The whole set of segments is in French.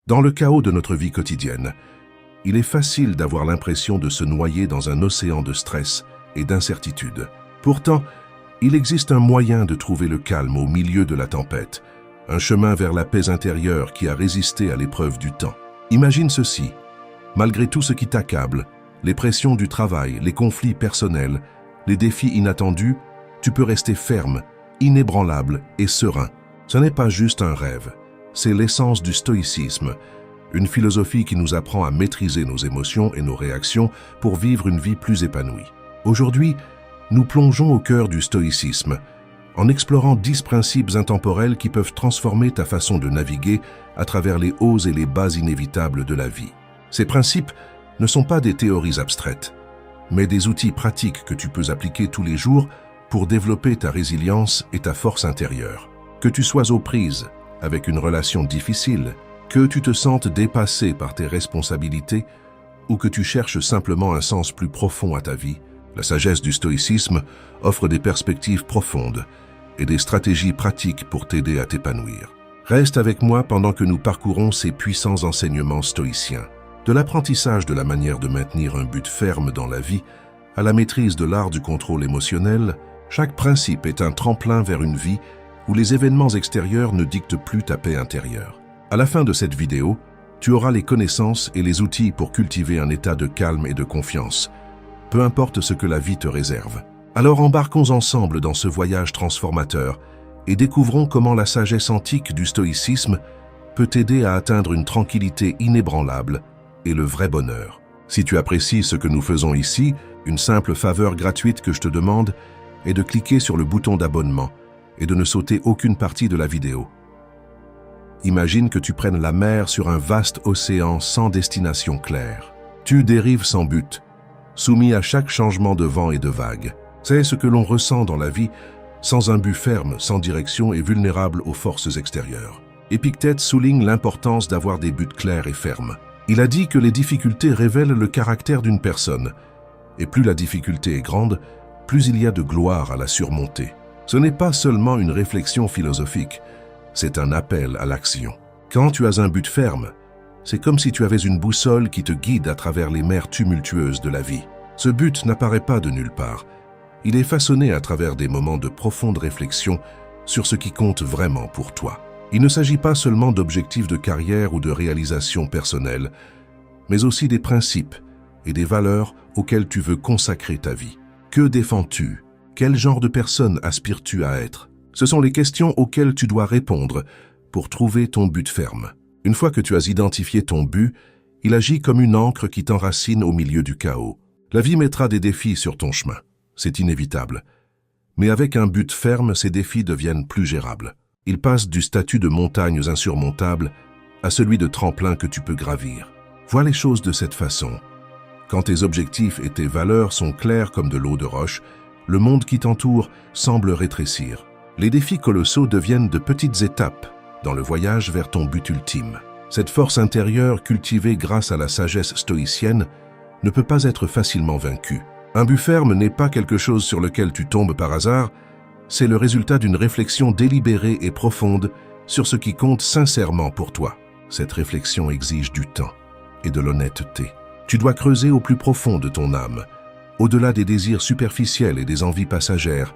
Dans le chaos de notre vie quotidienne, il est facile d'avoir l'impression de se noyer dans un océan de stress et d'incertitude. Pourtant, il existe un moyen de trouver le calme au milieu de la tempête, un chemin vers la paix intérieure qui a résisté à l'épreuve du temps. Imagine ceci, malgré tout ce qui t'accable, les pressions du travail, les conflits personnels, les défis inattendus, tu peux rester ferme, inébranlable et serein. Ce n'est pas juste un rêve, c'est l'essence du stoïcisme, une philosophie qui nous apprend à maîtriser nos émotions et nos réactions pour vivre une vie plus épanouie. Aujourd'hui, nous plongeons au cœur du stoïcisme, en explorant 10 principes intemporels qui peuvent transformer ta façon de naviguer à travers les hauts et les bas inévitables de la vie. Ces principes ne sont pas des théories abstraites, mais des outils pratiques que tu peux appliquer tous les jours pour développer ta résilience et ta force intérieure. Que tu sois aux prises avec une relation difficile, que tu te sentes dépassé par tes responsabilités ou que tu cherches simplement un sens plus profond à ta vie, la sagesse du stoïcisme offre des perspectives profondes et des stratégies pratiques pour t'aider à t'épanouir. Reste avec moi pendant que nous parcourons ces puissants enseignements stoïciens. De l'apprentissage de la manière de maintenir un but ferme dans la vie à la maîtrise de l'art du contrôle émotionnel, chaque principe est un tremplin vers une vie où les événements extérieurs ne dictent plus ta paix intérieure. À la fin de cette vidéo, tu auras les connaissances et les outils pour cultiver un état de calme et de confiance, peu importe ce que la vie te réserve. Alors embarquons ensemble dans ce voyage transformateur et découvrons comment la sagesse antique du stoïcisme peut t'aider à atteindre une tranquillité inébranlable et le vrai bonheur. Si tu apprécies ce que nous faisons ici, une simple faveur gratuite que je te demande est de cliquer sur le bouton d'abonnement et de ne sauter aucune partie de la vidéo. Imagine que tu prennes la mer sur un vaste océan sans destination claire. Tu dérives sans but, soumis à chaque changement de vent et de vague. C'est ce que l'on ressent dans la vie, sans un but ferme, sans direction et vulnérable aux forces extérieures. Épictète souligne l'importance d'avoir des buts clairs et fermes. Il a dit que les difficultés révèlent le caractère d'une personne, et plus la difficulté est grande, plus il y a de gloire à la surmonter. Ce n'est pas seulement une réflexion philosophique, c'est un appel à l'action. Quand tu as un but ferme, c'est comme si tu avais une boussole qui te guide à travers les mers tumultueuses de la vie. Ce but n'apparaît pas de nulle part. Il est façonné à travers des moments de profonde réflexion sur ce qui compte vraiment pour toi. Il ne s'agit pas seulement d'objectifs de carrière ou de réalisation personnelle, mais aussi des principes et des valeurs auxquelles tu veux consacrer ta vie. Que défends-tu? Quel genre de personne aspires-tu à être? Ce sont les questions auxquelles tu dois répondre pour trouver ton but ferme. Une fois que tu as identifié ton but, il agit comme une ancre qui t'enracine au milieu du chaos. La vie mettra des défis sur ton chemin, c'est inévitable. Mais avec un but ferme, ces défis deviennent plus gérables. Ils passent du statut de montagnes insurmontables à celui de tremplin que tu peux gravir. Vois les choses de cette façon. Quand tes objectifs et tes valeurs sont clairs comme de l'eau de roche, le monde qui t'entoure semble rétrécir. Les défis colossaux deviennent de petites étapes dans le voyage vers ton but ultime. Cette force intérieure cultivée grâce à la sagesse stoïcienne ne peut pas être facilement vaincue. Un but ferme n'est pas quelque chose sur lequel tu tombes par hasard, c'est le résultat d'une réflexion délibérée et profonde sur ce qui compte sincèrement pour toi. Cette réflexion exige du temps et de l'honnêteté. Tu dois creuser au plus profond de ton âme, au-delà des désirs superficiels et des envies passagères,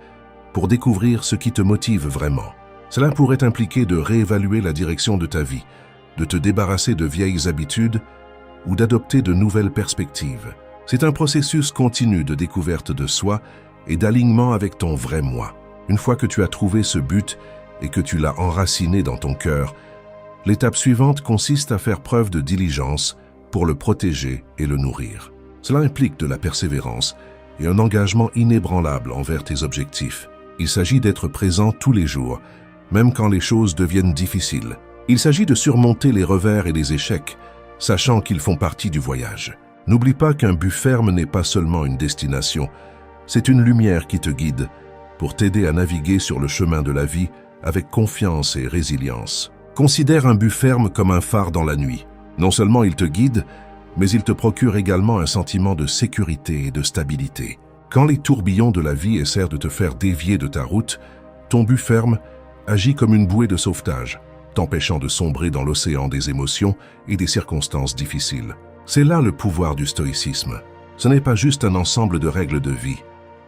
pour découvrir ce qui te motive vraiment. Cela pourrait impliquer de réévaluer la direction de ta vie, de te débarrasser de vieilles habitudes ou d'adopter de nouvelles perspectives. C'est un processus continu de découverte de soi et d'alignement avec ton vrai moi. Une fois que tu as trouvé ce but et que tu l'as enraciné dans ton cœur, l'étape suivante consiste à faire preuve de diligence pour le protéger et le nourrir. Cela implique de la persévérance et un engagement inébranlable envers tes objectifs. Il s'agit d'être présent tous les jours, même quand les choses deviennent difficiles. Il s'agit de surmonter les revers et les échecs, sachant qu'ils font partie du voyage. N'oublie pas qu'un but ferme n'est pas seulement une destination, c'est une lumière qui te guide pour t'aider à naviguer sur le chemin de la vie avec confiance et résilience. Considère un but ferme comme un phare dans la nuit. Non seulement il te guide, mais il te procure également un sentiment de sécurité et de stabilité. Quand les tourbillons de la vie essaient de te faire dévier de ta route, ton but ferme agit comme une bouée de sauvetage. t'empêchant de sombrer dans l'océan des émotions et des circonstances difficiles. C'est là le pouvoir du stoïcisme. Ce n'est pas juste un ensemble de règles de vie,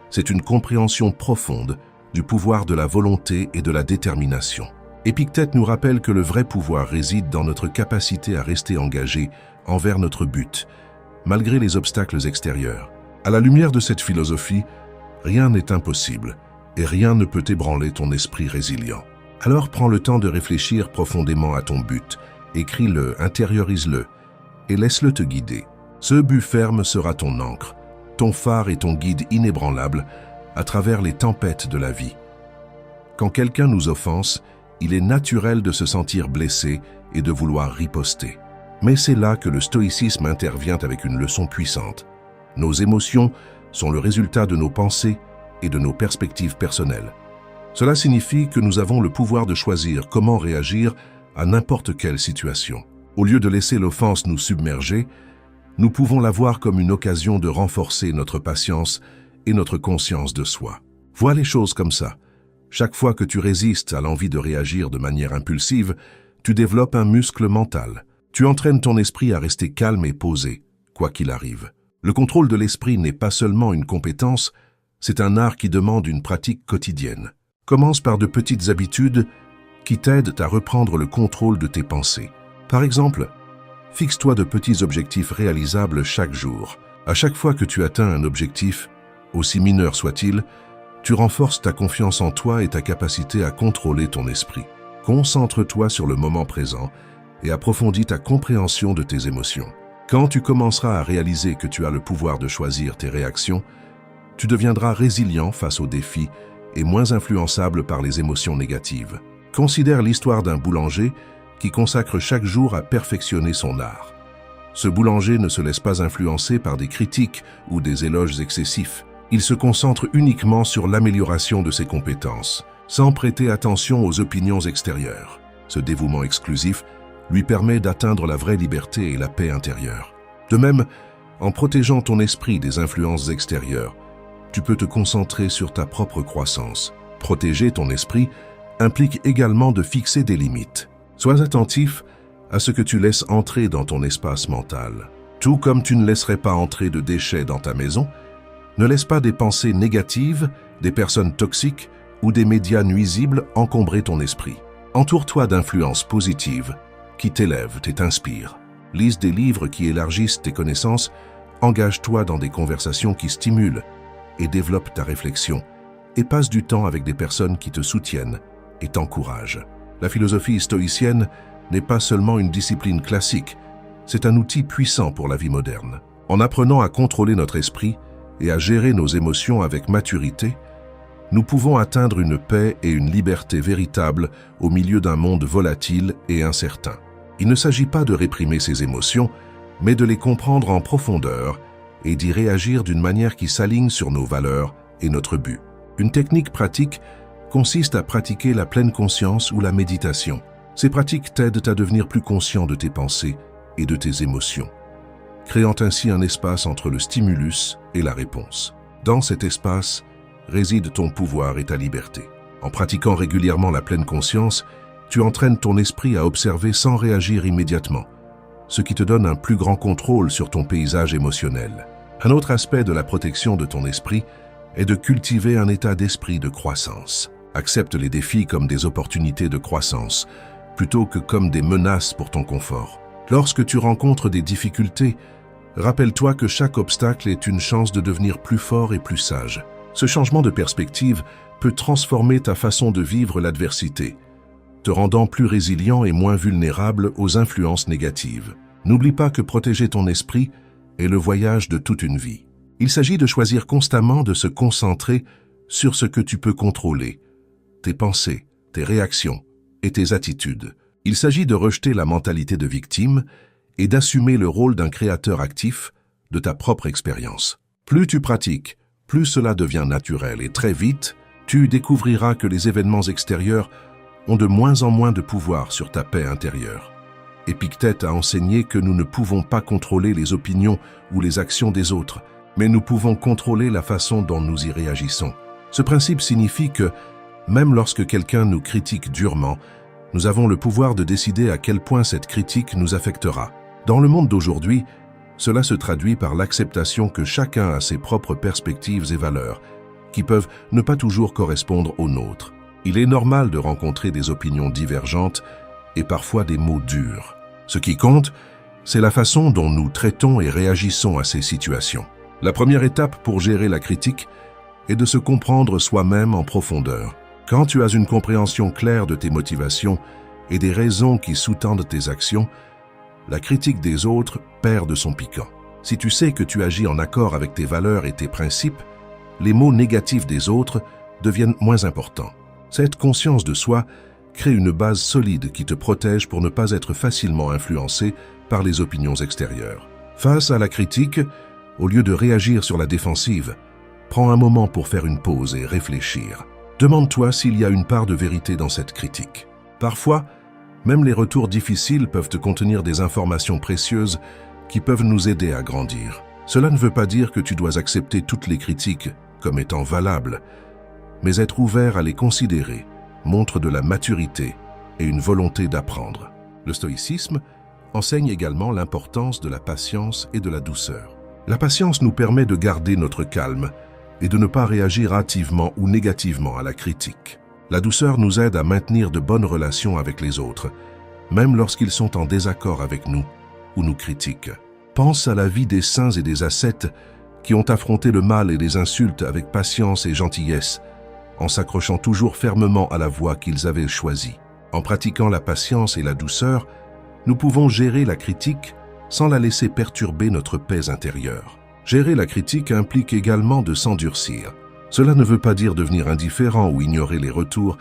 c'est une compréhension profonde du pouvoir de la volonté et de la détermination. Épictète nous rappelle que le vrai pouvoir réside dans notre capacité à rester engagé envers notre but, malgré les obstacles extérieurs. À la lumière de cette philosophie, rien n'est impossible et rien ne peut ébranler ton esprit résilient. Alors prends le temps de réfléchir profondément à ton but, écris-le, intériorise-le et laisse-le te guider. Ce but ferme sera ton ancre, ton phare et ton guide inébranlable à travers les tempêtes de la vie. Quand quelqu'un nous offense, il est naturel de se sentir blessé et de vouloir riposter. Mais c'est là que le stoïcisme intervient avec une leçon puissante. Nos émotions sont le résultat de nos pensées et de nos perspectives personnelles. Cela signifie que nous avons le pouvoir de choisir comment réagir à n'importe quelle situation. Au lieu de laisser l'offense nous submerger, nous pouvons la voir comme une occasion de renforcer notre patience et notre conscience de soi. Vois les choses comme ça. Chaque fois que tu résistes à l'envie de réagir de manière impulsive, tu développes un muscle mental. Tu entraînes ton esprit à rester calme et posé, quoi qu'il arrive. Le contrôle de l'esprit n'est pas seulement une compétence, c'est un art qui demande une pratique quotidienne. Commence par de petites habitudes qui t'aident à reprendre le contrôle de tes pensées. Par exemple, fixe-toi de petits objectifs réalisables chaque jour. À chaque fois que tu atteins un objectif, aussi mineur soit-il, tu renforces ta confiance en toi et ta capacité à contrôler ton esprit. Concentre-toi sur le moment présent et approfondis ta compréhension de tes émotions. Quand tu commenceras à réaliser que tu as le pouvoir de choisir tes réactions, tu deviendras résilient face aux défis et moins influençable par les émotions négatives. Considère l'histoire d'un boulanger qui consacre chaque jour à perfectionner son art. Ce boulanger ne se laisse pas influencer par des critiques ou des éloges excessifs. Il se concentre uniquement sur l'amélioration de ses compétences, sans prêter attention aux opinions extérieures. Ce dévouement exclusif lui permet d'atteindre la vraie liberté et la paix intérieure. De même, en protégeant ton esprit des influences extérieures, tu peux te concentrer sur ta propre croissance. Protéger ton esprit implique également de fixer des limites. Sois attentif à ce que tu laisses entrer dans ton espace mental. Tout comme tu ne laisserais pas entrer de déchets dans ta maison, ne laisse pas des pensées négatives, des personnes toxiques ou des médias nuisibles encombrer ton esprit. Entoure-toi d'influences positives qui t'élèvent et t'inspirent. Lise des livres qui élargissent tes connaissances, engage-toi dans des conversations qui stimulent et développent ta réflexion, et passe du temps avec des personnes qui te soutiennent et t'encouragent. La philosophie stoïcienne n'est pas seulement une discipline classique, c'est un outil puissant pour la vie moderne. En apprenant à contrôler notre esprit et à gérer nos émotions avec maturité, nous pouvons atteindre une paix et une liberté véritables au milieu d'un monde volatile et incertain. Il ne s'agit pas de réprimer ces émotions, mais de les comprendre en profondeur et d'y réagir d'une manière qui s'aligne sur nos valeurs et notre but. Une technique pratique consiste à pratiquer la pleine conscience ou la méditation. Ces pratiques t'aident à devenir plus conscient de tes pensées et de tes émotions, créant ainsi un espace entre le stimulus et la réponse. Dans cet espace réside ton pouvoir et ta liberté. En pratiquant régulièrement la pleine conscience, tu entraînes ton esprit à observer sans réagir immédiatement, ce qui te donne un plus grand contrôle sur ton paysage émotionnel. Un autre aspect de la protection de ton esprit est de cultiver un état d'esprit de croissance. Accepte les défis comme des opportunités de croissance, plutôt que comme des menaces pour ton confort. Lorsque tu rencontres des difficultés, rappelle-toi que chaque obstacle est une chance de devenir plus fort et plus sage. Ce changement de perspective peut transformer ta façon de vivre l'adversité, te rendant plus résilient et moins vulnérable aux influences négatives. N'oublie pas que protéger ton esprit est le voyage de toute une vie. Il s'agit de choisir constamment de se concentrer sur ce que tu peux contrôler, tes pensées, tes réactions et tes attitudes. Il s'agit de rejeter la mentalité de victime et d'assumer le rôle d'un créateur actif de ta propre expérience. Plus tu pratiques, plus cela devient naturel et très vite, tu découvriras que les événements extérieurs ont de moins en moins de pouvoir sur ta paix intérieure. Épictète a enseigné que nous ne pouvons pas contrôler les opinions ou les actions des autres, mais nous pouvons contrôler la façon dont nous y réagissons. Ce principe signifie que, même lorsque quelqu'un nous critique durement, Nous avons le pouvoir de décider à quel point cette critique nous affectera. Dans le monde d'aujourd'hui, cela se traduit par l'acceptation que chacun a ses propres perspectives et valeurs, qui peuvent ne pas toujours correspondre aux nôtres. Il est normal de rencontrer des opinions divergentes et parfois des mots durs. Ce qui compte, c'est la façon dont nous traitons et réagissons à ces situations. La première étape pour gérer la critique est de se comprendre soi-même en profondeur. Quand tu as une compréhension claire de tes motivations et des raisons qui sous-tendent tes actions, la critique des autres perd de son piquant. Si tu sais que tu agis en accord avec tes valeurs et tes principes, les mots négatifs des autres deviennent moins importants. Cette conscience de soi crée une base solide qui te protège pour ne pas être facilement influencé par les opinions extérieures. Face à la critique, au lieu de réagir sur la défensive, prends un moment pour faire une pause et réfléchir. Demande-toi s'il y a une part de vérité dans cette critique. Parfois, même les retours difficiles peuvent te contenir des informations précieuses qui peuvent nous aider à grandir. Cela ne veut pas dire que tu dois accepter toutes les critiques comme étant valables, mais être ouvert à les considérer montre de la maturité et une volonté d'apprendre. Le stoïcisme enseigne également l'importance de la patience et de la douceur. La patience nous permet de garder notre calme et de ne pas réagir hâtivement ou négativement à la critique. La douceur nous aide à maintenir de bonnes relations avec les autres, même lorsqu'ils sont en désaccord avec nous ou nous critiquent. Pense à la vie des saints et des ascètes qui ont affronté le mal et les insultes avec patience et gentillesse, en s'accrochant toujours fermement à la voie qu'ils avaient choisie. En pratiquant la patience et la douceur, nous pouvons gérer la critique sans la laisser perturber notre paix intérieure. Gérer la critique implique également de s'endurcir. Cela ne veut pas dire devenir indifférent ou ignorer les retours,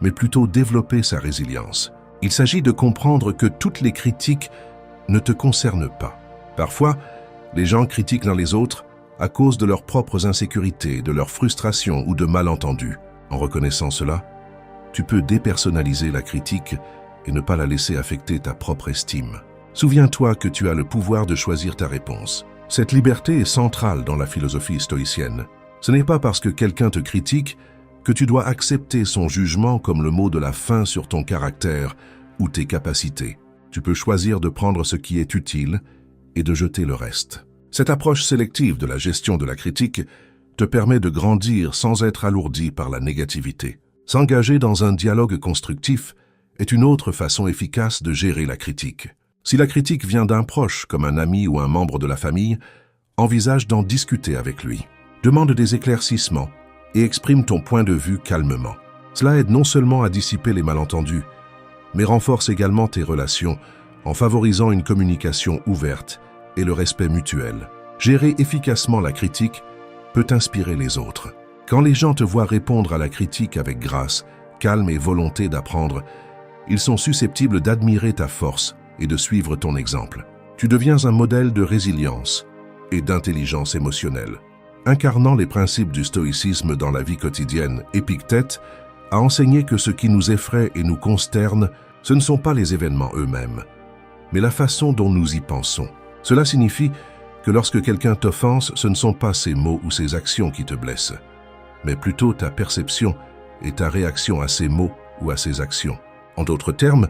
mais plutôt développer sa résilience. Il s'agit de comprendre que toutes les critiques ne te concernent pas. Parfois, les gens critiquent dans les autres à cause de leurs propres insécurités, de leurs frustrations ou de malentendus. En reconnaissant cela, tu peux dépersonnaliser la critique et ne pas la laisser affecter ta propre estime. Souviens-toi que tu as le pouvoir de choisir ta réponse. Cette liberté est centrale dans la philosophie stoïcienne. Ce n'est pas parce que quelqu'un te critique que tu dois accepter son jugement comme le mot de la fin sur ton caractère ou tes capacités. Tu peux choisir de prendre ce qui est utile et de jeter le reste. Cette approche sélective de la gestion de la critique te permet de grandir sans être alourdi par la négativité. S'engager dans un dialogue constructif est une autre façon efficace de gérer la critique. Si la critique vient d'un proche, comme un ami ou un membre de la famille, envisage d'en discuter avec lui. Demande des éclaircissements et exprime ton point de vue calmement. Cela aide non seulement à dissiper les malentendus, mais renforce également tes relations en favorisant une communication ouverte et le respect mutuel. Gérer efficacement la critique peut inspirer les autres. Quand les gens te voient répondre à la critique avec grâce, calme et volonté d'apprendre, ils sont susceptibles d'admirer ta force et de suivre ton exemple. Tu deviens un modèle de résilience et d'intelligence émotionnelle. Incarnant les principes du stoïcisme dans la vie quotidienne, Épictète a enseigné que ce qui nous effraie et nous consterne, ce ne sont pas les événements eux-mêmes, mais la façon dont nous y pensons. Cela signifie que lorsque quelqu'un t'offense, ce ne sont pas ses mots ou ses actions qui te blessent, mais plutôt ta perception et ta réaction à ces mots ou à ces actions. En d'autres termes,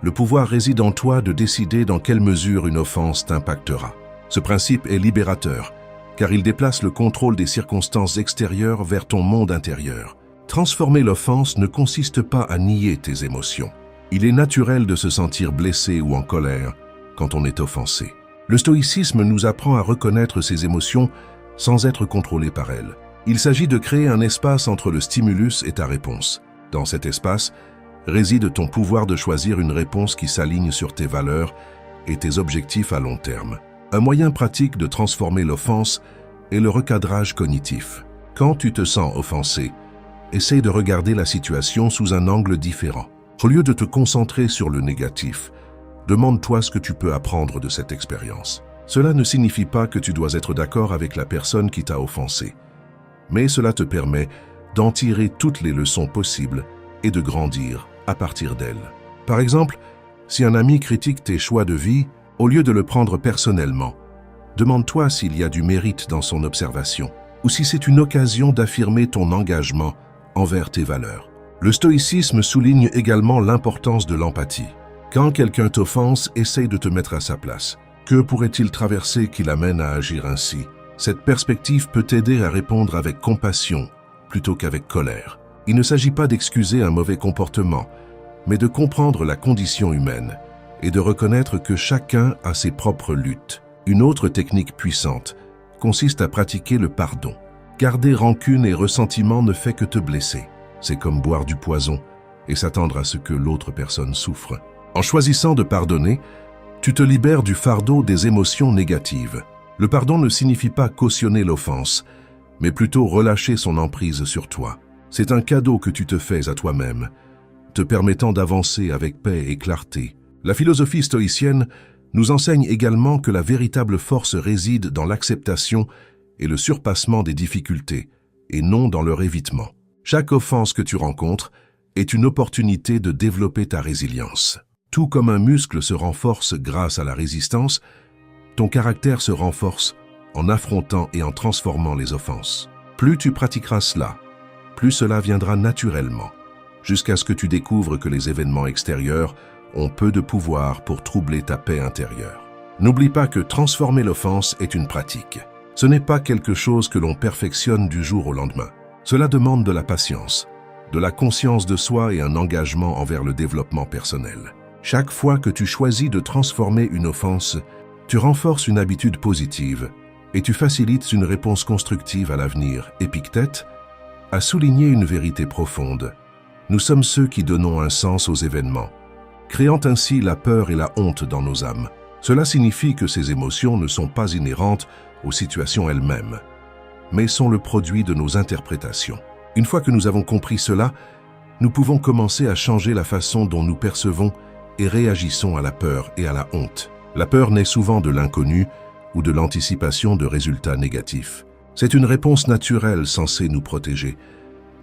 le pouvoir réside en toi de décider dans quelle mesure une offense t'impactera. Ce principe est libérateur, car il déplace le contrôle des circonstances extérieures vers ton monde intérieur. Transformer l'offense ne consiste pas à nier tes émotions. Il est naturel de se sentir blessé ou en colère quand on est offensé. Le stoïcisme nous apprend à reconnaître ces émotions sans être contrôlé par elles. Il s'agit de créer un espace entre le stimulus et ta réponse. Dans cet espace, réside ton pouvoir de choisir une réponse qui s'aligne sur tes valeurs et tes objectifs à long terme. Un moyen pratique de transformer l'offense est le recadrage cognitif. Quand tu te sens offensé, essaye de regarder la situation sous un angle différent. Au lieu de te concentrer sur le négatif, demande-toi ce que tu peux apprendre de cette expérience. Cela ne signifie pas que tu dois être d'accord avec la personne qui t'a offensé, mais cela te permet d'en tirer toutes les leçons possibles et de grandir à partir d'elle. Par exemple, si un ami critique tes choix de vie, au lieu de le prendre personnellement, demande-toi s'il y a du mérite dans son observation ou si c'est une occasion d'affirmer ton engagement envers tes valeurs. Le stoïcisme souligne également l'importance de l'empathie. Quand quelqu'un t'offense, essaye de te mettre à sa place. Que pourrait-il traverser qui l'amène à agir ainsi? Cette perspective peut t'aider à répondre avec compassion plutôt qu'avec colère. Il ne s'agit pas d'excuser un mauvais comportement, mais de comprendre la condition humaine et de reconnaître que chacun a ses propres luttes. Une autre technique puissante consiste à pratiquer le pardon. Garder rancune et ressentiment ne fait que te blesser. C'est comme boire du poison et s'attendre à ce que l'autre personne souffre. En choisissant de pardonner, tu te libères du fardeau des émotions négatives. Le pardon ne signifie pas cautionner l'offense, mais plutôt relâcher son emprise sur toi. C'est un cadeau que tu te fais à toi-même, te permettant d'avancer avec paix et clarté. La philosophie stoïcienne nous enseigne également que la véritable force réside dans l'acceptation et le surpassement des difficultés, et non dans leur évitement. Chaque offense que tu rencontres est une opportunité de développer ta résilience. Tout comme un muscle se renforce grâce à la résistance, ton caractère se renforce en affrontant et en transformant les offenses. Plus tu pratiqueras cela, plus cela viendra naturellement, jusqu'à ce que tu découvres que les événements extérieurs ont peu de pouvoir pour troubler ta paix intérieure. N'oublie pas que transformer l'offense est une pratique. Ce n'est pas quelque chose que l'on perfectionne du jour au lendemain. Cela demande de la patience, de la conscience de soi et un engagement envers le développement personnel. Chaque fois que tu choisis de transformer une offense, tu renforces une habitude positive et tu facilites une réponse constructive à l'avenir. Épictète a souligné une vérité profonde. Nous sommes ceux qui donnons un sens aux événements, créant ainsi la peur et la honte dans nos âmes. Cela signifie que ces émotions ne sont pas inhérentes aux situations elles-mêmes, mais sont le produit de nos interprétations. Une fois que nous avons compris cela, nous pouvons commencer à changer la façon dont nous percevons et réagissons à la peur et à la honte. La peur naît souvent de l'inconnu ou de l'anticipation de résultats négatifs. C'est une réponse naturelle censée nous protéger,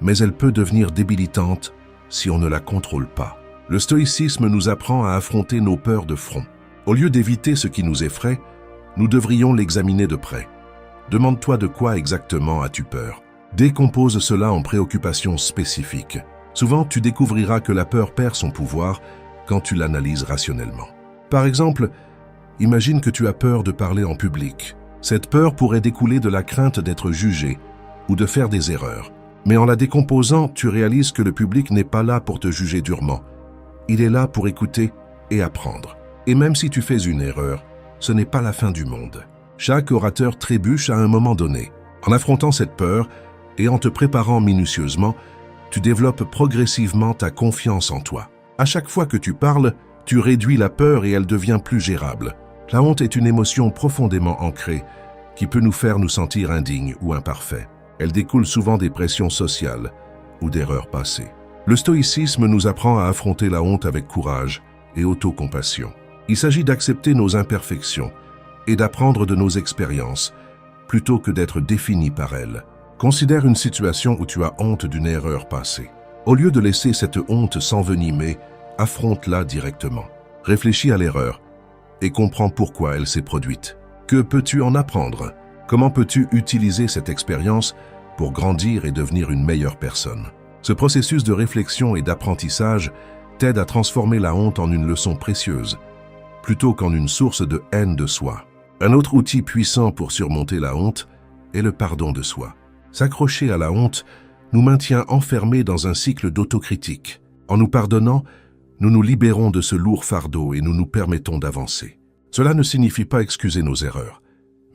mais elle peut devenir débilitante si on ne la contrôle pas. Le stoïcisme nous apprend à affronter nos peurs de front. Au lieu d'éviter ce qui nous effraie, nous devrions l'examiner de près. Demande-toi de quoi exactement as-tu peur. Décompose cela en préoccupations spécifiques. Souvent, tu découvriras que la peur perd son pouvoir quand tu l'analyses rationnellement. Par exemple, imagine que tu as peur de parler en public. Cette peur pourrait découler de la crainte d'être jugé ou de faire des erreurs. Mais en la décomposant, tu réalises que le public n'est pas là pour te juger durement. Il est là pour écouter et apprendre. Et même si tu fais une erreur, ce n'est pas la fin du monde. Chaque orateur trébuche à un moment donné. En affrontant cette peur et en te préparant minutieusement, tu développes progressivement ta confiance en toi. À chaque fois que tu parles, tu réduis la peur et elle devient plus gérable. La honte est une émotion profondément ancrée qui peut nous faire nous sentir indignes ou imparfaits. Elle découle souvent des pressions sociales ou d'erreurs passées. Le stoïcisme nous apprend à affronter la honte avec courage et autocompassion. Il s'agit d'accepter nos imperfections et d'apprendre de nos expériences, plutôt que d'être défini par elles. Considère une situation où tu as honte d'une erreur passée. Au lieu de laisser cette honte s'envenimer, affronte-la directement. Réfléchis à l'erreur et comprends pourquoi elle s'est produite. Que peux-tu en apprendre? Comment peux-tu utiliser cette expérience pour grandir et devenir une meilleure personne? Ce processus de réflexion et d'apprentissage t'aide à transformer la honte en une leçon précieuse, plutôt qu'en une source de haine de soi. Un autre outil puissant pour surmonter la honte est le pardon de soi. S'accrocher à la honte nous maintient enfermés dans un cycle d'autocritique. En nous pardonnant, nous nous libérons de ce lourd fardeau et nous nous permettons d'avancer. Cela ne signifie pas excuser nos erreurs,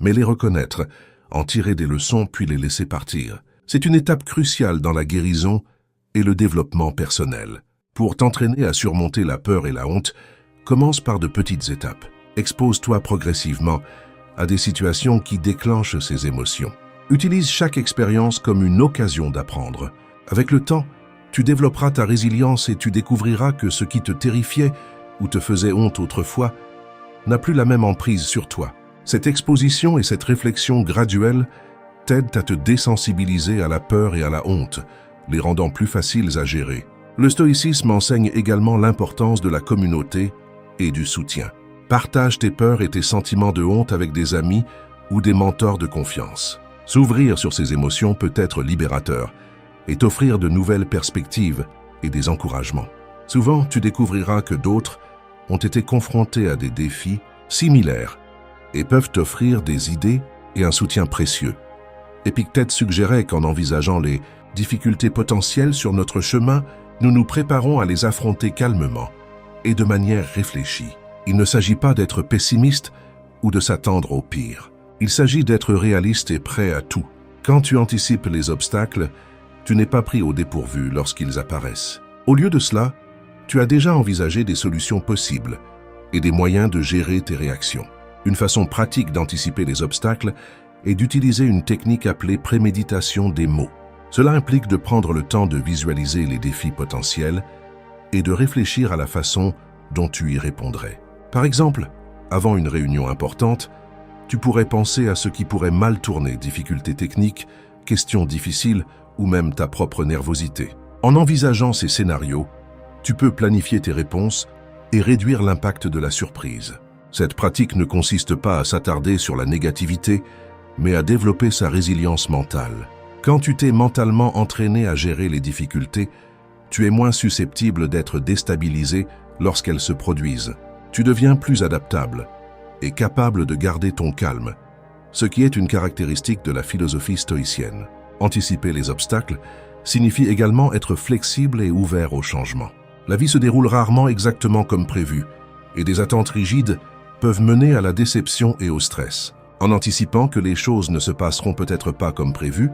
mais les reconnaître, en tirer des leçons puis les laisser partir. C'est une étape cruciale dans la guérison et le développement personnel. Pour t'entraîner à surmonter la peur et la honte, commence par de petites étapes. Expose-toi progressivement à des situations qui déclenchent ces émotions. Utilise chaque expérience comme une occasion d'apprendre. Avec le temps, tu développeras ta résilience et tu découvriras que ce qui te terrifiait ou te faisait honte autrefois n'a plus la même emprise sur toi. Cette exposition et cette réflexion graduelle t'aident à te désensibiliser à la peur et à la honte, les rendant plus faciles à gérer. Le stoïcisme enseigne également l'importance de la communauté et du soutien. Partage tes peurs et tes sentiments de honte avec des amis ou des mentors de confiance. S'ouvrir sur ces émotions peut être libérateur et t'offrir de nouvelles perspectives et des encouragements. Souvent, tu découvriras que d'autres ont été confrontés à des défis similaires et peuvent t'offrir des idées et un soutien précieux. Épictète suggérait qu'en envisageant les difficultés potentielles sur notre chemin, nous nous préparons à les affronter calmement et de manière réfléchie. Il ne s'agit pas d'être pessimiste ou de s'attendre au pire. Il s'agit d'être réaliste et prêt à tout. Quand tu anticipes les obstacles, tu n'es pas pris au dépourvu lorsqu'ils apparaissent. Au lieu de cela, tu as déjà envisagé des solutions possibles et des moyens de gérer tes réactions. Une façon pratique d'anticiper les obstacles est d'utiliser une technique appelée préméditation des mots. Cela implique de prendre le temps de visualiser les défis potentiels et de réfléchir à la façon dont tu y répondrais. Par exemple, avant une réunion importante, tu pourrais penser à ce qui pourrait mal tourner, difficultés techniques, questions difficiles ou même ta propre nervosité. En envisageant ces scénarios, tu peux planifier tes réponses et réduire l'impact de la surprise. Cette pratique ne consiste pas à s'attarder sur la négativité, mais à développer sa résilience mentale. Quand tu t'es mentalement entraîné à gérer les difficultés, tu es moins susceptible d'être déstabilisé lorsqu'elles se produisent. Tu deviens plus adaptable et capable de garder ton calme, ce qui est une caractéristique de la philosophie stoïcienne. Anticiper les obstacles signifie également être flexible et ouvert au changement. La vie se déroule rarement exactement comme prévu, et des attentes rigides peuvent mener à la déception et au stress. En anticipant que les choses ne se passeront peut-être pas comme prévu,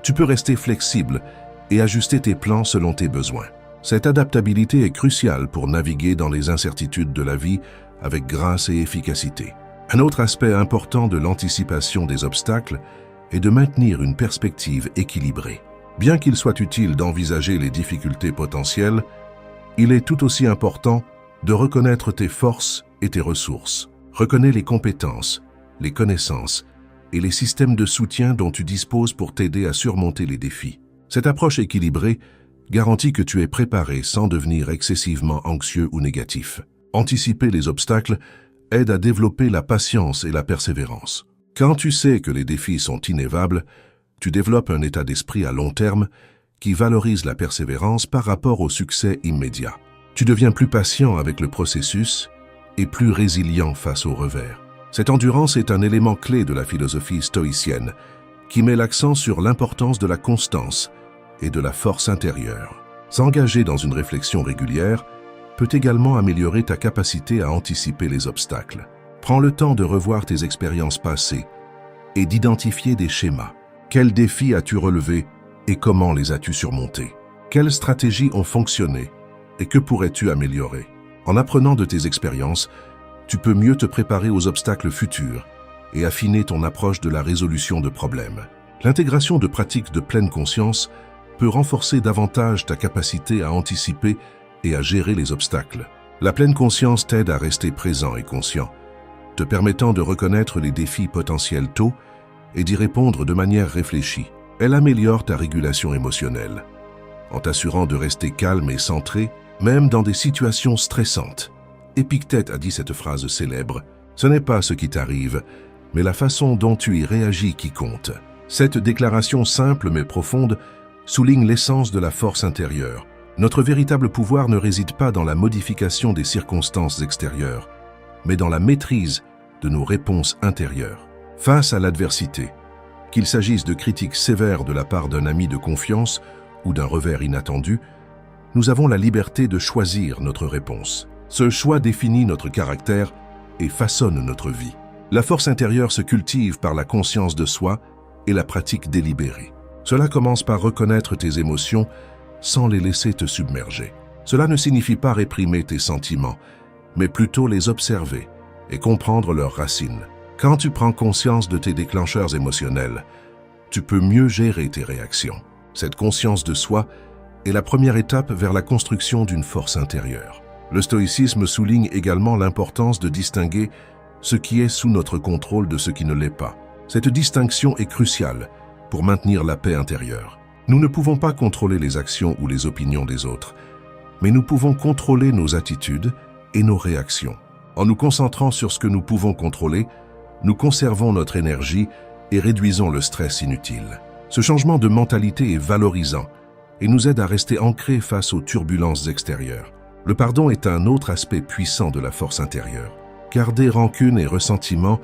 tu peux rester flexible et ajuster tes plans selon tes besoins. Cette adaptabilité est cruciale pour naviguer dans les incertitudes de la vie avec grâce et efficacité. Un autre aspect important de l'anticipation des obstacles est de maintenir une perspective équilibrée. Bien qu'il soit utile d'envisager les difficultés potentielles, il est tout aussi important de reconnaître tes forces et tes ressources. Reconnais les compétences, les connaissances et les systèmes de soutien dont tu disposes pour t'aider à surmonter les défis. Cette approche équilibrée garantit que tu es préparé sans devenir excessivement anxieux ou négatif. Anticiper les obstacles aide à développer la patience et la persévérance. Quand tu sais que les défis sont inévables, tu développes un état d'esprit à long terme qui valorise la persévérance par rapport au succès immédiat. Tu deviens plus patient avec le processus et plus résilient face aux revers. Cette endurance est un élément clé de la philosophie stoïcienne qui met l'accent sur l'importance de la constance et de la force intérieure. S'engager dans une réflexion régulière peut également améliorer ta capacité à anticiper les obstacles. Prends le temps de revoir tes expériences passées et d'identifier des schémas. Quels défis as-tu relevés et comment les as-tu surmontés? Quelles stratégies ont fonctionné et que pourrais-tu améliorer? En apprenant de tes expériences, tu peux mieux te préparer aux obstacles futurs et affiner ton approche de la résolution de problèmes. L'intégration de pratiques de pleine conscience peut renforcer davantage ta capacité à anticiper et à gérer les obstacles. La pleine conscience t'aide à rester présent et conscient, te permettant de reconnaître les défis potentiels tôt et d'y répondre de manière réfléchie. Elle améliore ta régulation émotionnelle, en t'assurant de rester calme et centré, même dans des situations stressantes. Épictète a dit cette phrase célèbre, « Ce n'est pas ce qui t'arrive, mais la façon dont tu y réagis qui compte. » Cette déclaration simple mais profonde souligne l'essence de la force intérieure. Notre véritable pouvoir ne réside pas dans la modification des circonstances extérieures, mais dans la maîtrise de nos réponses intérieures. Face à l'adversité, qu'il s'agisse de critiques sévères de la part d'un ami de confiance ou d'un revers inattendu, nous avons la liberté de choisir notre réponse. Ce choix définit notre caractère et façonne notre vie. La force intérieure se cultive par la conscience de soi et la pratique délibérée. Cela commence par reconnaître tes émotions sans les laisser te submerger. Cela ne signifie pas réprimer tes sentiments, mais plutôt les observer et comprendre leurs racines. Quand tu prends conscience de tes déclencheurs émotionnels, tu peux mieux gérer tes réactions. Cette conscience de soi est la première étape vers la construction d'une force intérieure. Le stoïcisme souligne également l'importance de distinguer ce qui est sous notre contrôle de ce qui ne l'est pas. Cette distinction est cruciale pour maintenir la paix intérieure. Nous ne pouvons pas contrôler les actions ou les opinions des autres, mais nous pouvons contrôler nos attitudes et nos réactions. En nous concentrant sur ce que nous pouvons contrôler, nous conservons notre énergie et réduisons le stress inutile. Ce changement de mentalité est valorisant et nous aide à rester ancrés face aux turbulences extérieures. Le pardon est un autre aspect puissant de la force intérieure. Garder rancune et ressentiment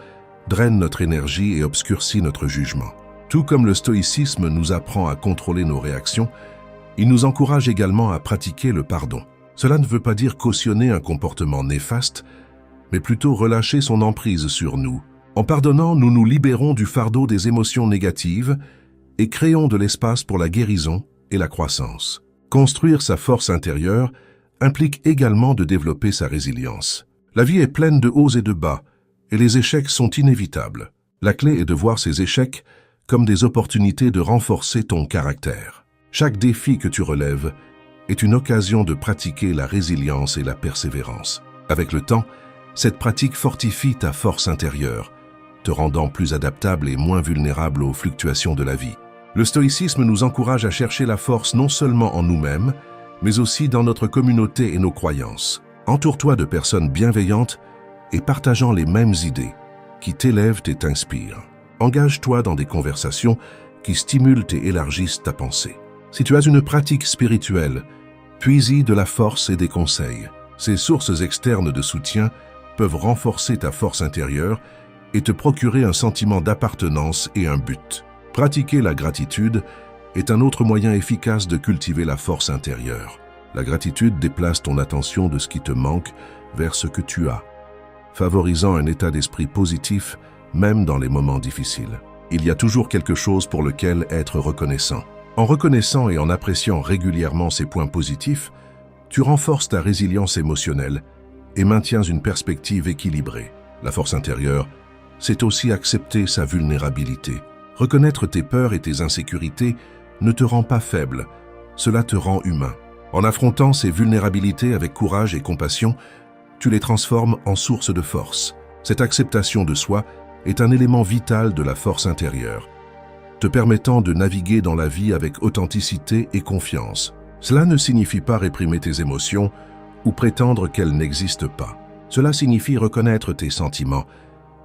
draine notre énergie et obscurcit notre jugement. Tout comme le stoïcisme nous apprend à contrôler nos réactions, il nous encourage également à pratiquer le pardon. Cela ne veut pas dire cautionner un comportement néfaste, mais plutôt relâcher son emprise sur nous. En pardonnant, nous nous libérons du fardeau des émotions négatives et créons de l'espace pour la guérison et la croissance. Construire sa force intérieure implique également de développer sa résilience. La vie est pleine de hauts et de bas, et les échecs sont inévitables. La clé est de voir ces échecs comme des opportunités de renforcer ton caractère. Chaque défi que tu relèves est une occasion de pratiquer la résilience et la persévérance. Avec le temps, cette pratique fortifie ta force intérieure, te rendant plus adaptable et moins vulnérable aux fluctuations de la vie. Le stoïcisme nous encourage à chercher la force non seulement en nous-mêmes, mais aussi dans notre communauté et nos croyances. Entoure-toi de personnes bienveillantes et partageant les mêmes idées, qui t'élèvent et t'inspirent. Engage-toi dans des conversations qui stimulent et élargissent ta pensée. Si tu as une pratique spirituelle, puise-y de la force et des conseils. Ces sources externes de soutien peuvent renforcer ta force intérieure et te procurer un sentiment d'appartenance et un but. Pratiquer la gratitude est un autre moyen efficace de cultiver la force intérieure. La gratitude déplace ton attention de ce qui te manque vers ce que tu as, favorisant un état d'esprit positif même dans les moments difficiles. Il y a toujours quelque chose pour lequel être reconnaissant. En reconnaissant et en appréciant régulièrement ces points positifs, tu renforces ta résilience émotionnelle et maintiens une perspective équilibrée. La force intérieure, c'est aussi accepter sa vulnérabilité. Reconnaître tes peurs et tes insécurités ne te rend pas faible, cela te rend humain. En affrontant ces vulnérabilités avec courage et compassion, tu les transformes en source de force. Cette acceptation de soi est un élément vital de la force intérieure, te permettant de naviguer dans la vie avec authenticité et confiance. Cela ne signifie pas réprimer tes émotions ou prétendre qu'elles n'existent pas. Cela signifie reconnaître tes sentiments,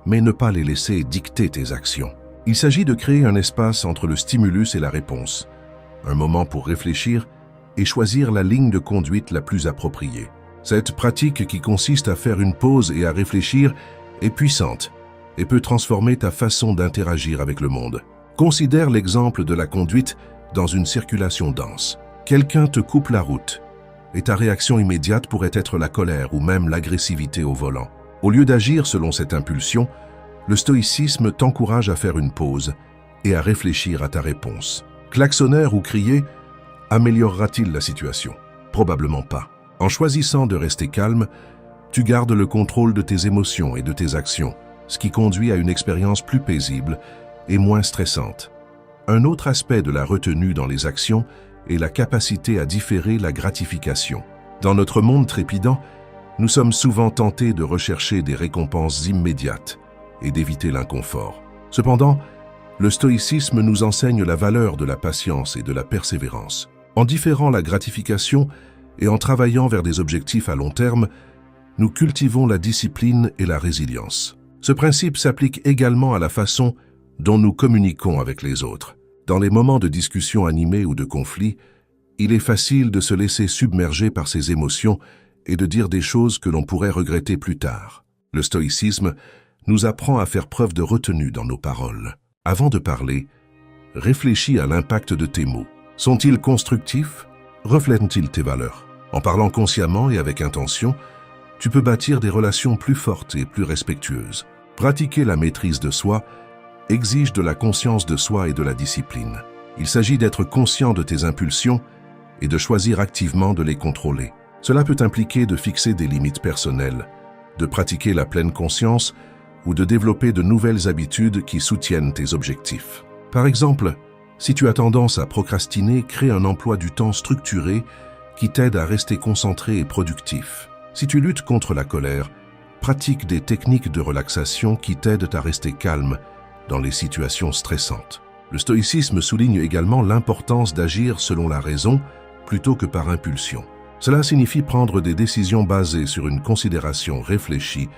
mais ne pas les laisser dicter tes actions. Il s'agit de créer un espace entre le stimulus et la réponse, un moment pour réfléchir et choisir la ligne de conduite la plus appropriée. Cette pratique qui consiste à faire une pause et à réfléchir est puissante et peut transformer ta façon d'interagir avec le monde. Considère l'exemple de la conduite dans une circulation dense. Quelqu'un te coupe la route et ta réaction immédiate pourrait être la colère ou même l'agressivité au volant. Au lieu d'agir selon cette impulsion, le stoïcisme t'encourage à faire une pause et à réfléchir à ta réponse. Klaxonner ou crier améliorera-t-il la situation? Probablement pas. En choisissant de rester calme, tu gardes le contrôle de tes émotions et de tes actions, ce qui conduit à une expérience plus paisible et moins stressante. Un autre aspect de la retenue dans les actions est la capacité à différer la gratification. Dans notre monde trépidant, nous sommes souvent tentés de rechercher des récompenses immédiates et d'éviter l'inconfort. Cependant, le stoïcisme nous enseigne la valeur de la patience et de la persévérance. En différant la gratification et en travaillant vers des objectifs à long terme, nous cultivons la discipline et la résilience. Ce principe s'applique également à la façon dont nous communiquons avec les autres. Dans les moments de discussion animés ou de conflit, il est facile de se laisser submerger par ses émotions et de dire des choses que l'on pourrait regretter plus tard. Le stoïcisme nous apprend à faire preuve de retenue dans nos paroles. Avant de parler, réfléchis à l'impact de tes mots. Sont-ils constructifs? Reflètent-ils tes valeurs? En parlant consciemment et avec intention, tu peux bâtir des relations plus fortes et plus respectueuses. Pratiquer la maîtrise de soi exige de la conscience de soi et de la discipline. Il s'agit d'être conscient de tes impulsions et de choisir activement de les contrôler. Cela peut impliquer de fixer des limites personnelles, de pratiquer la pleine conscience ou de développer de nouvelles habitudes qui soutiennent tes objectifs. Par exemple, si tu as tendance à procrastiner, crée un emploi du temps structuré qui t'aide à rester concentré et productif. Si tu luttes contre la colère, pratique des techniques de relaxation qui t'aident à rester calme dans les situations stressantes. Le stoïcisme souligne également l'importance d'agir selon la raison plutôt que par impulsion. Cela signifie prendre des décisions basées sur une considération réfléchie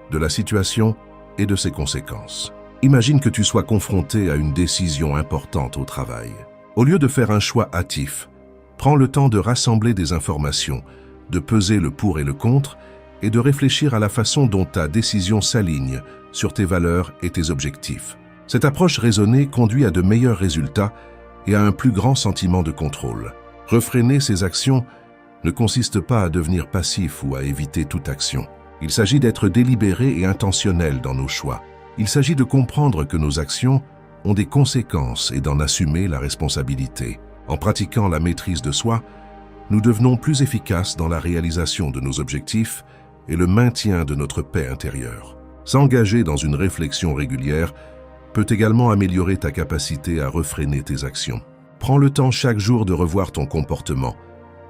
de la situation et de ses conséquences. Imagine que tu sois confronté à une décision importante au travail. Au lieu de faire un choix hâtif, Prends le temps de rassembler des informations, de peser le pour et le contre, et de réfléchir à la façon dont ta décision s'aligne sur tes valeurs et tes objectifs. Cette approche raisonnée conduit à de meilleurs résultats et à un plus grand sentiment de contrôle. Refréner ses actions ne consiste pas à devenir passif ou à éviter toute action. Il s'agit d'être délibéré et intentionnel dans nos choix. Il s'agit de comprendre que nos actions ont des conséquences et d'en assumer la responsabilité. En pratiquant la maîtrise de soi, nous devenons plus efficaces dans la réalisation de nos objectifs et le maintien de notre paix intérieure. S'engager dans une réflexion régulière peut également améliorer ta capacité à refréner tes actions. Prends le temps chaque jour de revoir ton comportement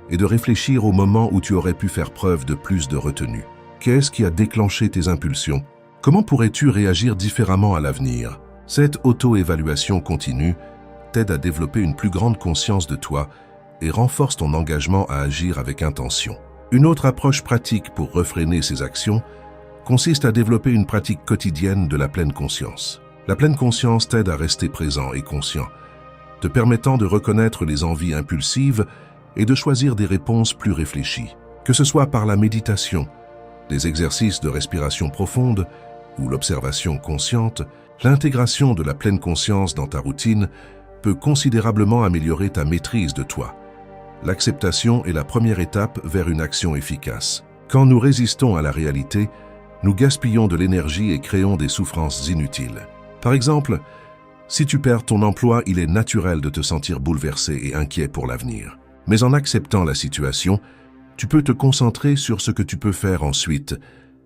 et de réfléchir au moment où tu aurais pu faire preuve de plus de retenue. Qu'est-ce qui a déclenché tes impulsions? Comment pourrais-tu réagir différemment à l'avenir? Cette auto-évaluation continue t'aide à développer une plus grande conscience de toi et renforce ton engagement à agir avec intention. Une autre approche pratique pour refréner ses actions consiste à développer une pratique quotidienne de la pleine conscience. La pleine conscience t'aide à rester présent et conscient, te permettant de reconnaître les envies impulsives et de choisir des réponses plus réfléchies. Que ce soit par la méditation, des exercices de respiration profonde ou l'observation consciente, l'intégration de la pleine conscience dans ta routine peut considérablement améliorer ta maîtrise de toi. L'acceptation est la première étape vers une action efficace. Quand nous résistons à la réalité, nous gaspillons de l'énergie et créons des souffrances inutiles. Par exemple, si tu perds ton emploi, il est naturel de te sentir bouleversé et inquiet pour l'avenir. Mais en acceptant la situation, tu peux te concentrer sur ce que tu peux faire ensuite,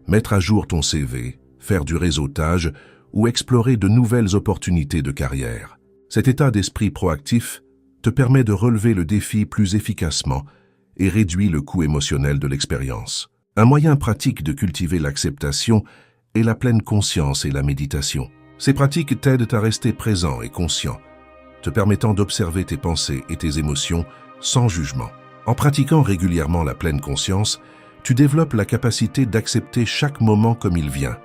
mettre à jour ton CV, faire du réseautage ou explorer de nouvelles opportunités de carrière. Cet état d'esprit proactif te permet de relever le défi plus efficacement et réduit le coût émotionnel de l'expérience. Un moyen pratique de cultiver l'acceptation est la pleine conscience et la méditation. Ces pratiques t'aident à rester présent et conscient, te permettant d'observer tes pensées et tes émotions sans jugement. En pratiquant régulièrement la pleine conscience, tu développes la capacité d'accepter chaque moment comme il vient,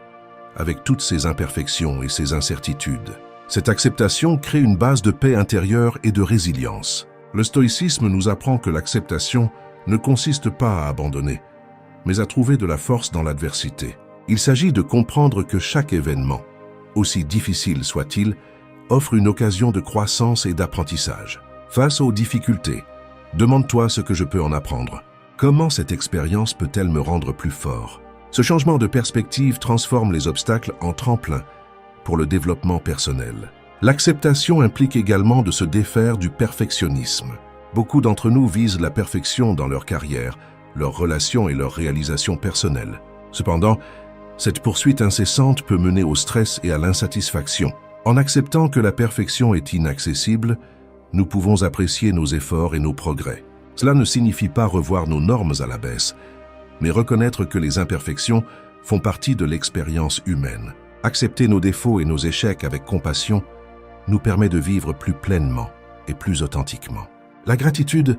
avec toutes ses imperfections et ses incertitudes. Cette acceptation crée une base de paix intérieure et de résilience. Le stoïcisme nous apprend que l'acceptation ne consiste pas à abandonner, mais à trouver de la force dans l'adversité. Il s'agit de comprendre que chaque événement, aussi difficile soit-il, offre une occasion de croissance et d'apprentissage. Face aux difficultés, demande-toi ce que je peux en apprendre. Comment cette expérience peut-elle me rendre plus fort? Ce changement de perspective transforme les obstacles en tremplin pour le développement personnel. L'acceptation implique également de se défaire du perfectionnisme. Beaucoup d'entre nous visent la perfection dans leur carrière, leurs relations et leurs réalisations personnelles. Cependant, cette poursuite incessante peut mener au stress et à l'insatisfaction. En acceptant que la perfection est inaccessible, nous pouvons apprécier nos efforts et nos progrès. Cela ne signifie pas revoir nos normes à la baisse, mais reconnaître que les imperfections font partie de l'expérience humaine. Accepter nos défauts et nos échecs avec compassion nous permet de vivre plus pleinement et plus authentiquement. La gratitude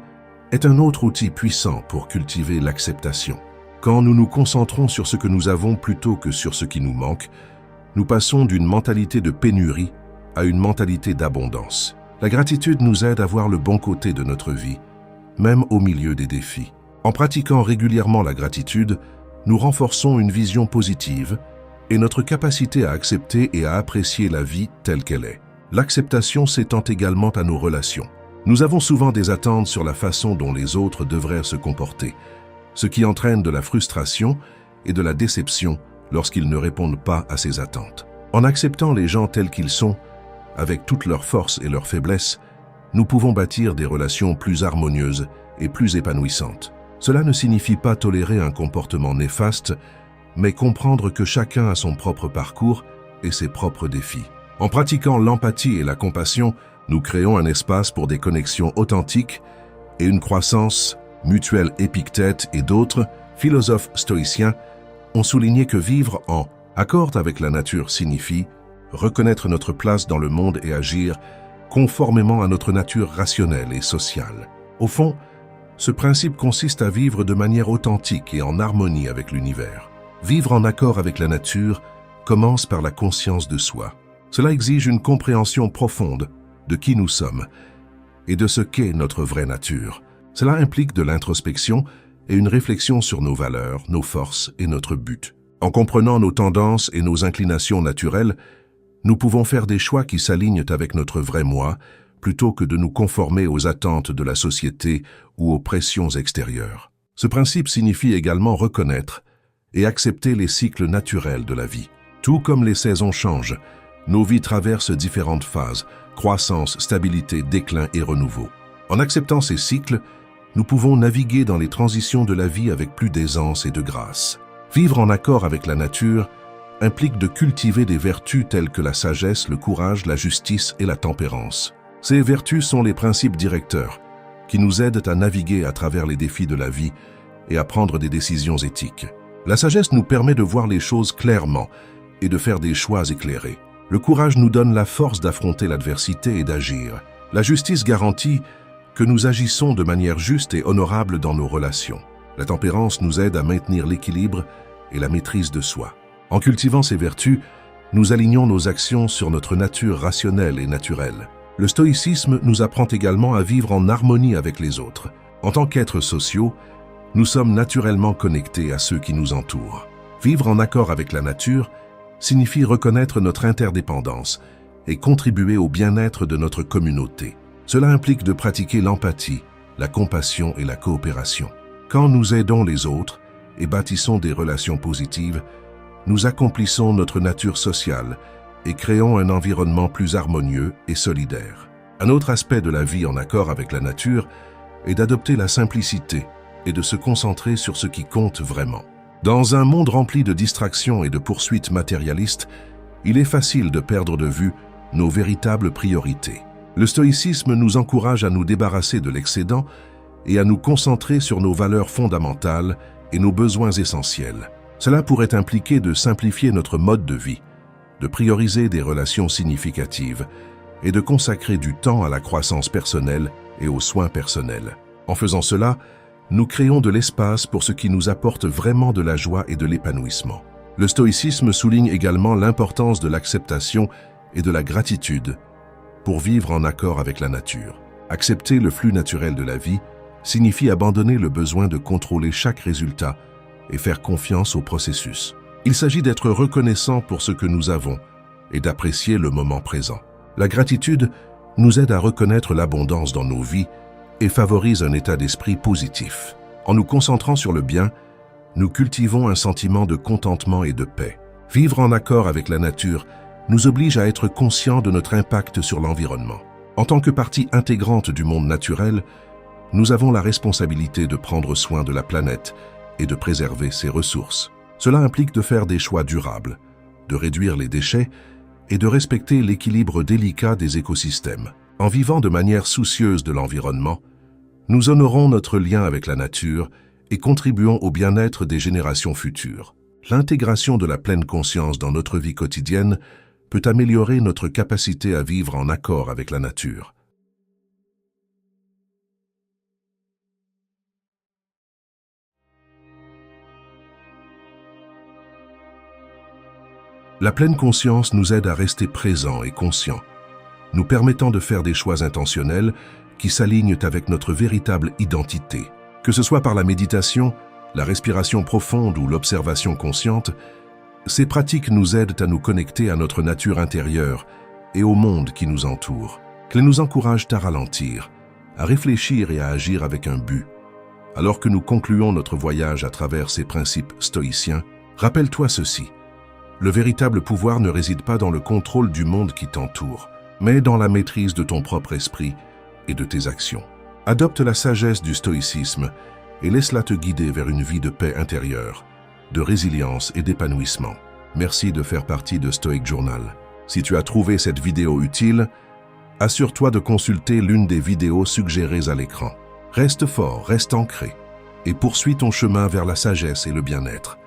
est un autre outil puissant pour cultiver l'acceptation. Quand nous nous concentrons sur ce que nous avons plutôt que sur ce qui nous manque, nous passons d'une mentalité de pénurie à une mentalité d'abondance. La gratitude nous aide à voir le bon côté de notre vie, même au milieu des défis. En pratiquant régulièrement la gratitude, nous renforçons une vision positive et notre capacité à accepter et à apprécier la vie telle qu'elle est. L'acceptation s'étend également à nos relations. Nous avons souvent des attentes sur la façon dont les autres devraient se comporter, ce qui entraîne de la frustration et de la déception lorsqu'ils ne répondent pas à ces attentes. En acceptant les gens tels qu'ils sont, avec toutes leurs forces et leurs faiblesses, nous pouvons bâtir des relations plus harmonieuses et plus épanouissantes. Cela ne signifie pas tolérer un comportement néfaste, mais comprendre que chacun a son propre parcours et ses propres défis. En pratiquant l'empathie et la compassion, nous créons un espace pour des connexions authentiques et une croissance mutuelle. Épictète et d'autres philosophes stoïciens ont souligné que vivre en accord avec la nature signifie reconnaître notre place dans le monde et agir conformément à notre nature rationnelle et sociale. Au fond, ce principe consiste à vivre de manière authentique et en harmonie avec l'univers. Vivre en accord avec la nature commence par la conscience de soi. Cela exige une compréhension profonde de qui nous sommes et de ce qu'est notre vraie nature. Cela implique de l'introspection et une réflexion sur nos valeurs, nos forces et notre but. En comprenant nos tendances et nos inclinations naturelles, nous pouvons faire des choix qui s'alignent avec notre vrai moi, plutôt que de nous conformer aux attentes de la société ou aux pressions extérieures. Ce principe signifie également reconnaître et accepter les cycles naturels de la vie. Tout comme les saisons changent, nos vies traversent différentes phases, croissance, stabilité, déclin et renouveau. En acceptant ces cycles, nous pouvons naviguer dans les transitions de la vie avec plus d'aisance et de grâce. Vivre en accord avec la nature implique de cultiver des vertus telles que la sagesse, le courage, la justice et la tempérance. Ces vertus sont les principes directeurs qui nous aident à naviguer à travers les défis de la vie et à prendre des décisions éthiques. La sagesse nous permet de voir les choses clairement et de faire des choix éclairés. Le courage nous donne la force d'affronter l'adversité et d'agir. La justice garantit que nous agissons de manière juste et honorable dans nos relations. La tempérance nous aide à maintenir l'équilibre et la maîtrise de soi. En cultivant ces vertus, nous alignons nos actions sur notre nature rationnelle et naturelle. Le stoïcisme nous apprend également à vivre en harmonie avec les autres. En tant qu'êtres sociaux, nous sommes naturellement connectés à ceux qui nous entourent. Vivre en accord avec la nature signifie reconnaître notre interdépendance et contribuer au bien-être de notre communauté. Cela implique de pratiquer l'empathie, la compassion et la coopération. Quand nous aidons les autres et bâtissons des relations positives, nous accomplissons notre nature sociale et créons un environnement plus harmonieux et solidaire. Un autre aspect de la vie en accord avec la nature est d'adopter la simplicité et de se concentrer sur ce qui compte vraiment. Dans un monde rempli de distractions et de poursuites matérialistes, il est facile de perdre de vue nos véritables priorités. Le stoïcisme nous encourage à nous débarrasser de l'excédent et à nous concentrer sur nos valeurs fondamentales et nos besoins essentiels. Cela pourrait impliquer de simplifier notre mode de vie, de prioriser des relations significatives et de consacrer du temps à la croissance personnelle et aux soins personnels. En faisant cela, nous créons de l'espace pour ce qui nous apporte vraiment de la joie et de l'épanouissement. Le stoïcisme souligne également l'importance de l'acceptation et de la gratitude pour vivre en accord avec la nature. Accepter le flux naturel de la vie signifie abandonner le besoin de contrôler chaque résultat et faire confiance au processus. Il s'agit d'être reconnaissant pour ce que nous avons et d'apprécier le moment présent. La gratitude nous aide à reconnaître l'abondance dans nos vies et favorise un état d'esprit positif. En nous concentrant sur le bien, nous cultivons un sentiment de contentement et de paix. Vivre en accord avec la nature nous oblige à être conscients de notre impact sur l'environnement. En tant que partie intégrante du monde naturel, nous avons la responsabilité de prendre soin de la planète et de préserver ses ressources. Cela implique de faire des choix durables, de réduire les déchets et de respecter l'équilibre délicat des écosystèmes. En vivant de manière soucieuse de l'environnement, nous honorons notre lien avec la nature et contribuons au bien-être des générations futures. L'intégration de la pleine conscience dans notre vie quotidienne peut améliorer notre capacité à vivre en accord avec la nature. La pleine conscience nous aide à rester présents et conscients, nous permettant de faire des choix intentionnels qui s'alignent avec notre véritable identité. Que ce soit par la méditation, la respiration profonde ou l'observation consciente, ces pratiques nous aident à nous connecter à notre nature intérieure et au monde qui nous entoure. Qu'elles nous encouragent à ralentir, à réfléchir et à agir avec un but. Alors que nous concluons notre voyage à travers ces principes stoïciens, rappelle-toi ceci. Le véritable pouvoir ne réside pas dans le contrôle du monde qui t'entoure, mais dans la maîtrise de ton propre esprit et de tes actions. Adopte la sagesse du stoïcisme et laisse-la te guider vers une vie de paix intérieure, de résilience et d'épanouissement. Merci de faire partie de Stoic Journal. Si tu as trouvé cette vidéo utile, assure-toi de consulter l'une des vidéos suggérées à l'écran. Reste fort, reste ancré et poursuis ton chemin vers la sagesse et le bien-être.